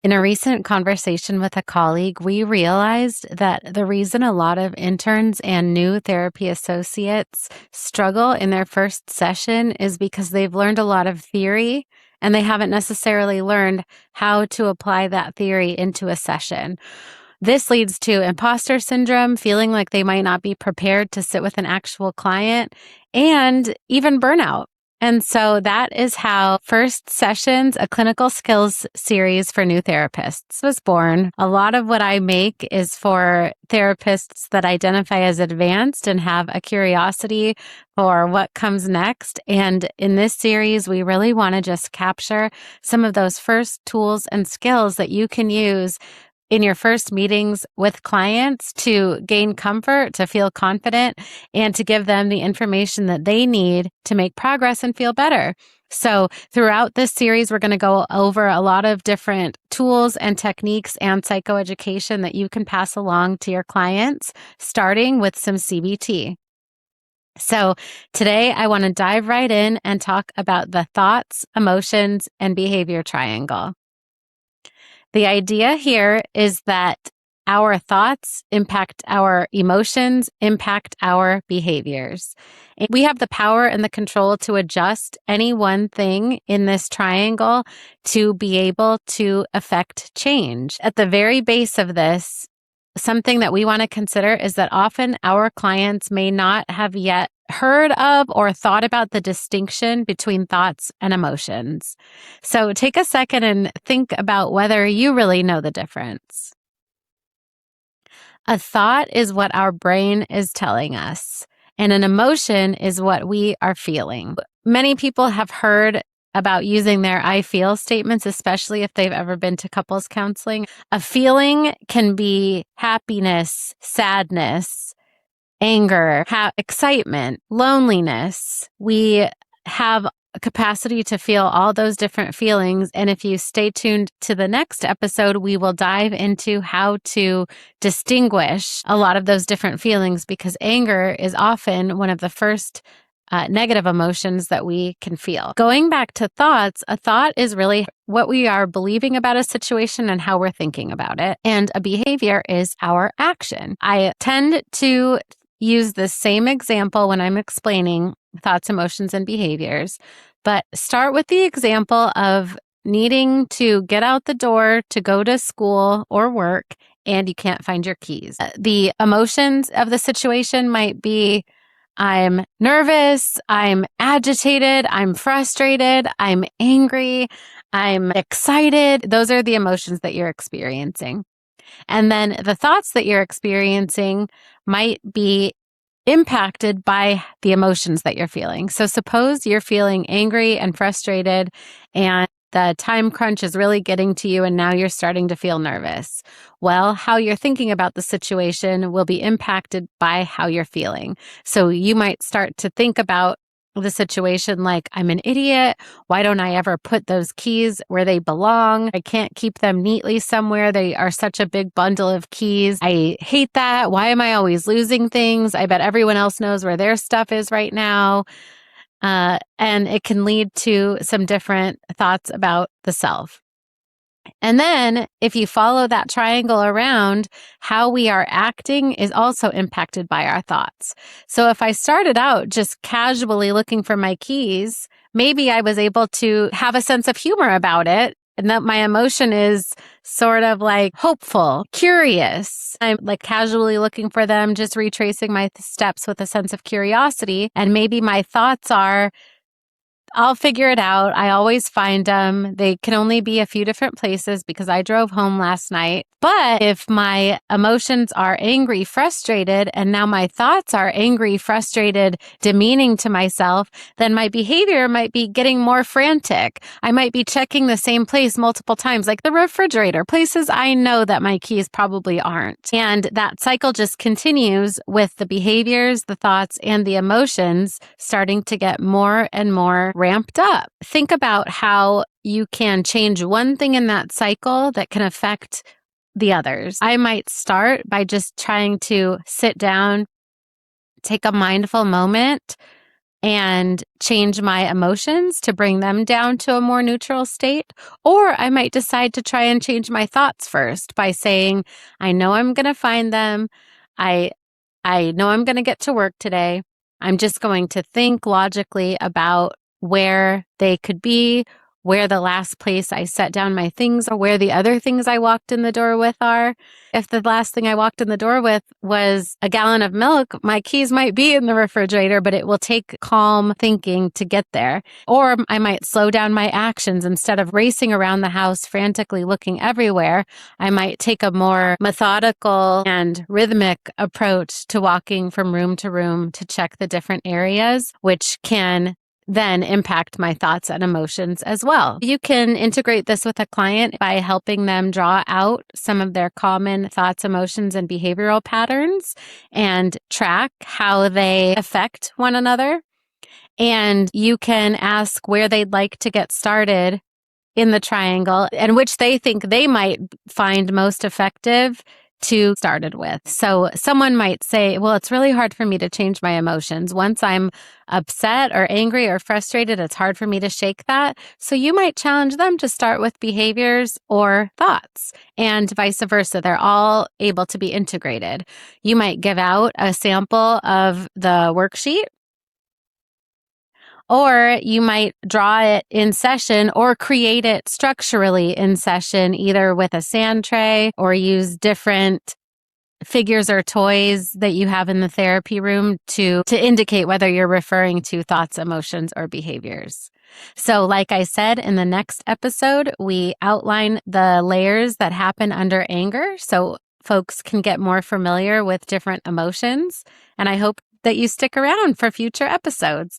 In a recent conversation with a colleague, we realized that the reason a lot of interns and new therapy associates struggle in their first session is because they've learned a lot of theory and they haven't necessarily learned how to apply that theory into a session. This leads to imposter syndrome, feeling like they might not be prepared to sit with an actual client, and even burnout. And so that is how First Sessions, a clinical skills series for new therapists, was born. A lot of what I make is for therapists that identify as advanced and have a curiosity for what comes next. And in this series, we really want to just capture some of those first tools and skills that you can use in your first meetings with clients to gain comfort, to feel confident, and to give them the information that they need to make progress and feel better. So throughout this series, we're going to go over a lot of different tools and techniques and psychoeducation that you can pass along to your clients, starting with some CBT. So today I want to dive right in and talk about the thoughts, emotions, and behavior triangle. The idea here is that our thoughts impact our emotions, impact our behaviors. And we have the power and the control to adjust any one thing in this triangle to be able to affect change. At the very base of this, something that we want to consider is that often our clients may not have yet heard of or thought about the distinction between thoughts and emotions. So take a second and think about whether you really know the difference. A thought is what our brain is telling us, and an emotion is what we are feeling. Many people have heard about using their I feel statements, especially if they've ever been to couples counseling. A feeling can be happiness, sadness, anger, excitement, loneliness. We have a capacity to feel all those different feelings. And if you stay tuned to the next episode, we will dive into how to distinguish a lot of those different feelings, because anger is often one of the first negative emotions that we can feel. Going back to thoughts, a thought is really what we are believing about a situation and how we're thinking about it. And a behavior is our action. I tend to use the same example when I'm explaining thoughts, emotions, and behaviors, but start with the example of needing to get out the door to go to school or work and you can't find your keys. The emotions of the situation might be I'm nervous, I'm agitated, I'm frustrated, I'm angry, I'm excited. Those are the emotions that you're experiencing. And then the thoughts that you're experiencing might be impacted by the emotions that you're feeling. So suppose you're feeling angry and frustrated and the time crunch is really getting to you and now you're starting to feel nervous. Well, how you're thinking about the situation will be impacted by how you're feeling. So you might start to think about the situation like, I'm an idiot. Why don't I ever put those keys where they belong? I can't keep them neatly somewhere. They are such a big bundle of keys. I hate that. Why am I always losing things? I bet everyone else knows where their stuff is right now. And it can lead to some different thoughts about the self. And then if you follow that triangle around, how we are acting is also impacted by our thoughts. So if I started out just casually looking for my keys, maybe I was able to have a sense of humor about it. And that my emotion is sort of like hopeful, curious. I'm like casually looking for them, just retracing my steps with a sense of curiosity. And maybe my thoughts are, I'll figure it out. I always find them. They can only be a few different places because I drove home last night. But if my emotions are angry, frustrated, and now my thoughts are angry, frustrated, demeaning to myself, then my behavior might be getting more frantic. I might be checking the same place multiple times, like the refrigerator, places I know that my keys probably aren't. And that cycle just continues with the behaviors, the thoughts, and the emotions starting to get more and more ramped up. Think about how you can change one thing in that cycle that can affect the others. I might start by just trying to sit down, take a mindful moment, and change my emotions to bring them down to a more neutral state. Or I might decide to try and change my thoughts first by saying, I know I'm going to find them. I know I'm going to get to work today. I'm just going to think logically about where they could be, where the last place I set down my things are, where the other things I walked in the door with are. If the last thing I walked in the door with was a gallon of milk, my keys might be in the refrigerator, but it will take calm thinking to get there. Or I might slow down my actions. Instead of racing around the house frantically looking everywhere, I might take a more methodical and rhythmic approach to walking from room to room to check the different areas, which can then impact my thoughts and emotions as well. You can integrate this with a client by helping them draw out some of their common thoughts, emotions, and behavioral patterns and track how they affect one another. And you can ask where they'd like to get started in the triangle and which they think they might find most effective to started with. So someone might say, well, it's really hard for me to change my emotions. Once I'm upset or angry or frustrated, it's hard for me to shake that. So you might challenge them to start with behaviors or thoughts and vice versa. They're all able to be integrated. You might give out a sample of the worksheet, or you might draw it in session or create it structurally in session, either with a sand tray or use different figures or toys that you have in the therapy room to indicate whether you're referring to thoughts, emotions, or behaviors. So like I said, in the next episode, we outline the layers that happen under anger so folks can get more familiar with different emotions. And I hope that you stick around for future episodes.